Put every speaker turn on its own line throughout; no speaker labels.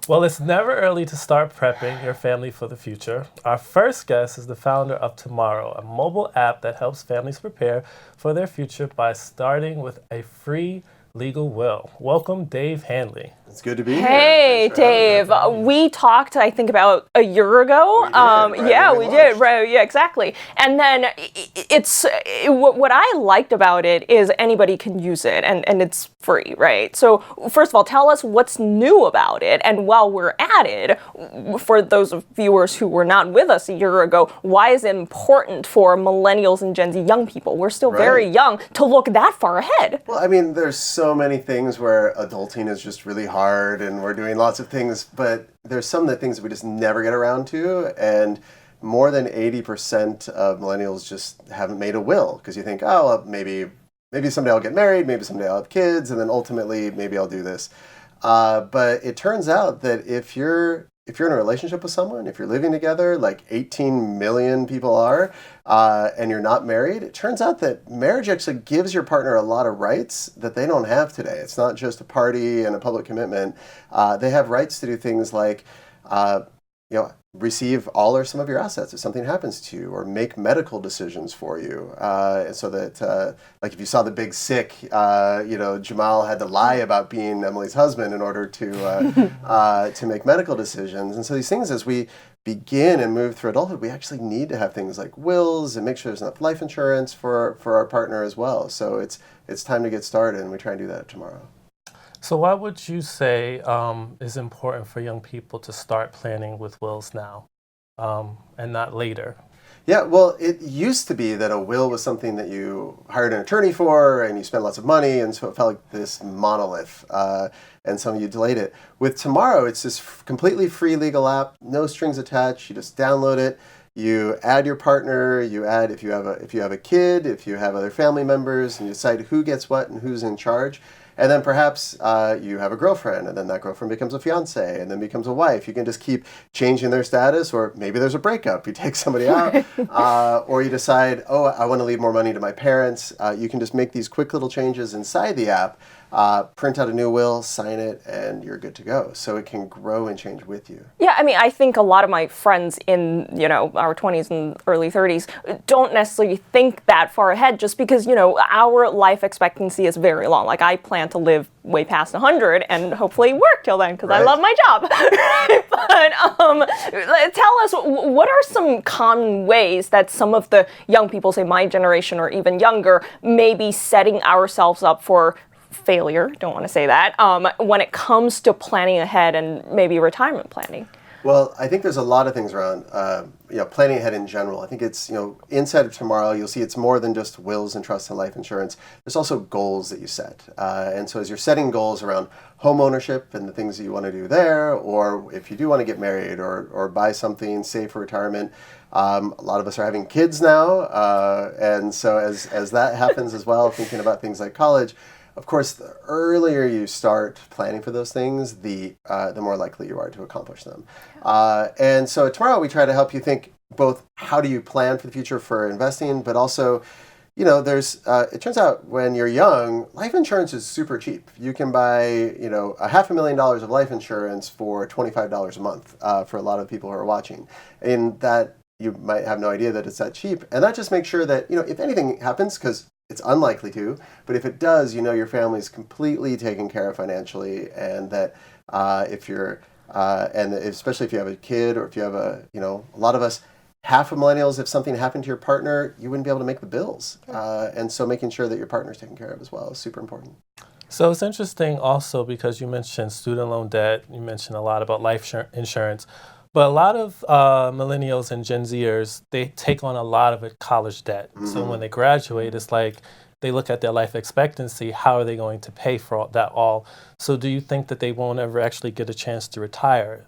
Well, it's never early to start prepping your family for the future. Our first guest is the founder of Tomorrow, a mobile app that helps families prepare for their future by starting with a free legal will. Welcome, Dave Hanley.
It's good to be here. Thanks
Hey,
for having me.
Dave. We talked, I think, about a year ago.
We did, right
Yeah,
when we
we did.
launched.
Right, yeah, exactly. And then what I liked about it is anybody can use it, and it's free, right? So first of all, tell us what's new about it. And while we're at it, for those viewers who were not with us a year ago, why is it important for millennials and Gen Z young people? We're still very
Right.
young to look that far ahead.
Well, I mean, there's so many things where adulting is just really hard and we're doing lots of things, but there's some of the things that we just never get around to. And more than 80% of millennials just haven't made a will because you think, oh, well, maybe someday I'll get married, maybe someday I'll have kids, and then ultimately maybe I'll do this. But it turns out that if you're in a relationship with someone, if you're living together, like 18 million people are, and you're not married, it turns out that marriage actually gives your partner a lot of rights that they don't have today. It's not just a party and a public commitment. They have rights to do things like, receive all or some of your assets if something happens to you, or make medical decisions for you, so that, like if you saw The Big Sick, Jamal had to lie about being Emily's husband in order to make medical decisions. And so these things, as we begin and move through adulthood, we actually need to have things like wills and make sure there's enough life insurance for our partner as well. So it's time to get started, and we try and do that tomorrow.
So, why would you say is important for young people to start planning with wills now and not later?
Yeah, well, it used to be that a will was something that you hired an attorney for and you spent lots of money, and so it felt like this monolith, and some of you delayed it. With Tomorrow, it's this completely free legal app, no strings attached. You just download it. You add your partner. You add if you have a kid, if you have other family members, and you decide who gets what and who's in charge. And then perhaps you have a girlfriend, and then that girlfriend becomes a fiance, and then becomes a wife. You can just keep changing their status, or maybe there's a breakup. You take somebody out, or you decide, oh, I want to leave more money to my parents. You can just make these quick little changes inside the app, print out a new will, sign it, and you're good to go. So it can grow and change with you.
Yeah, I mean, I think a lot of my friends in, our 20s and early 30s don't necessarily think that far ahead just because, our life expectancy is very long. Like, I plan to live way past 100 and hopefully work till then because I
Right.
love my job. But tell us, what are some common ways that some of the young people, say my generation or even younger, may be setting ourselves up for failure, don't want to say that, when it comes to planning ahead and maybe retirement planning?
Well, I think there's a lot of things around, planning ahead in general. I think it's, inside of Tomorrow, you'll see it's more than just wills and trusts and life insurance. There's also goals that you set. And so as you're setting goals around home ownership and the things that you want to do there, or if you do want to get married or buy something, save for retirement, a lot of us are having kids now. And so as that happens as well, thinking about things like college, of course, the earlier you start planning for those things, the more likely you are to accomplish them. And so tomorrow we try to help you think both how do you plan for the future for investing, but also, there's it turns out when you're young, life insurance is super cheap. You can buy, $500,000 of life insurance for $25 a month for a lot of people who are watching. And that you might have no idea that it's that cheap. And that just makes sure that, if anything happens, because it's unlikely to, but if it does, your family's completely taken care of financially, and that if you're, and especially if you have a kid, or if you have a lot of us, half of millennials, if something happened to your partner, you wouldn't be able to make the bills. And so making sure that your partner's taken care of as well is super important.
So it's interesting also because you mentioned student loan debt, you mentioned a lot about life insurance, but a lot of millennials and Gen Zers, they take on a lot of college debt. Mm-hmm. So when they graduate, it's like they look at their life expectancy, how are they going to pay for that all? So do you think that they won't ever actually get a chance to retire?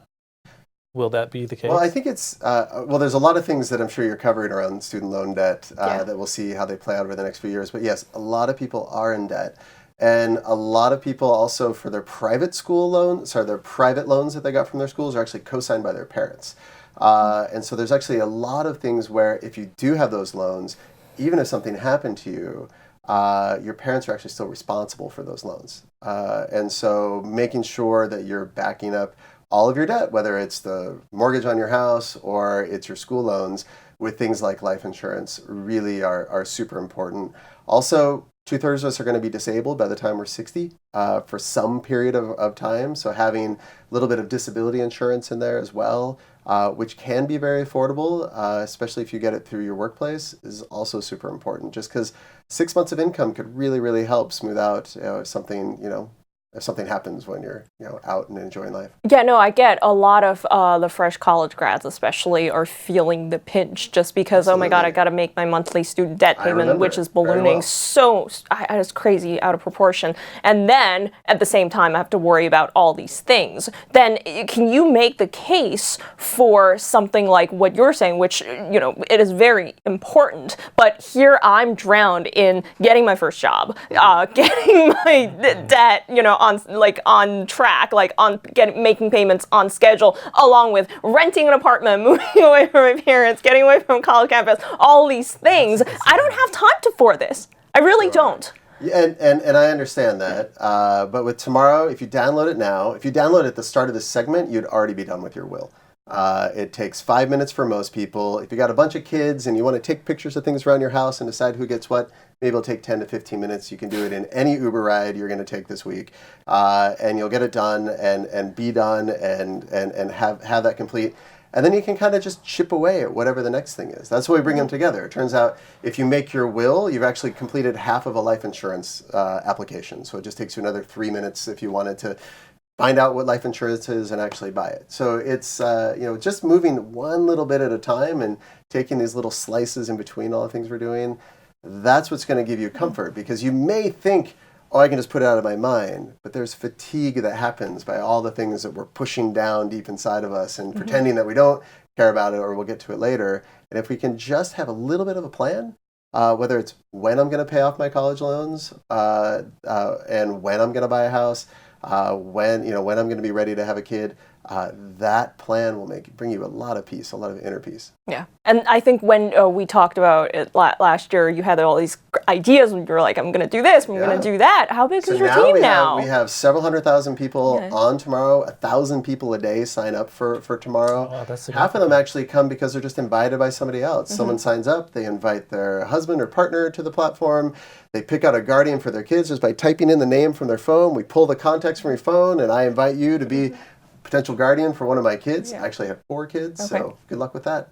Will that be the case?
Well, I think it's, there's a lot of things that I'm sure you're covering around student loan debt that we'll see how they play out over the next few years. But yes, a lot of people are in debt. And a lot of people also, for their private their private loans that they got from their schools are actually co-signed by their parents. And so there's actually a lot of things where if you do have those loans, even if something happened to you, your parents are actually still responsible for those loans. And so making sure that you're backing up all of your debt, whether it's the mortgage on your house or it's your school loans, with things like life insurance really are super important. Also, 2/3 of us are going to be disabled by the time we're 60 for some period of time. So having a little bit of disability insurance in there as well, which can be very affordable, especially if you get it through your workplace, is also super important. Just because 6 months of income could really, really help smooth out if something happens when you're out and enjoying life.
Yeah, no, I get a lot of the fresh college grads especially are feeling the pinch just because, oh my God, I got to make my monthly student debt payment, which is ballooning it's crazy out of proportion. And then at the same time, I have to worry about all these things. Then can you make the case for something like what you're saying, which, it is very important, but here I'm drowned in getting my first job, getting my debt, on track, making payments on schedule, along with renting an apartment, moving away from my parents, getting away from college campus, all these things. I don't have time for this. I really don't.
Yeah, and I understand that. But with Tomorrow, if you download it now, if you download it at the start of this segment, you'd already be done with your will. It takes 5 minutes for most people. If you got a bunch of kids and you want to take pictures of things around your house and decide who gets what, maybe it'll take 10 to 15 minutes. You can do it in any Uber ride you're going to take this week, and you'll get it done and be done and have that complete. And then you can kind of just chip away at whatever the next thing is. That's why we bring them together. It turns out if you make your will, you've actually completed half of a life insurance application. So it just takes you another 3 minutes if you wanted to find out what life insurance is and actually buy it. So it's just moving one little bit at a time and taking these little slices in between all the things we're doing. That's what's going to give you comfort, because you may think, oh, I can just put it out of my mind, but there's fatigue that happens by all the things that we're pushing down deep inside of us and pretending that we don't care about it or we'll get to it later. And if we can just have a little bit of a plan, whether it's when I'm going to pay off my college loans and when I'm going to buy a house, when I'm going to be ready to have a kid, that plan will bring you a lot of peace, a lot of inner peace.
Yeah, and I think when we talked about it last year, you had all these ideas and you were like, I'm going to do this, I'm going to do that. How big is your team now?
We have several 100,000 people on Tomorrow. 1,000 people a day sign up for Tomorrow.
Oh, that's
Half of them actually come because they're just invited by somebody else. Someone signs up, they invite their husband or partner to the platform. They pick out a guardian for their kids just by typing in the name from their phone. We pull the context from your phone, and I invite you to be potential guardian for one of my kids. I actually have 4 kids, so good luck with that.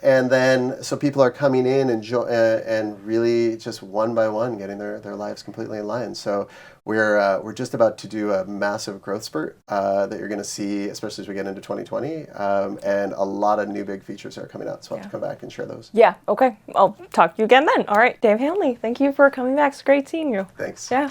And then, so people are coming in and really just one by one getting their lives completely in line. So we're just about to do a massive growth spurt that you're going to see, especially as we get into 2020, and a lot of new big features are coming out. So I'll have to come back and share those.
Yeah, okay. I'll talk to you again then. All right, Dave Hanley, thank you for coming back. It's great seeing you.
Thanks.
Yeah.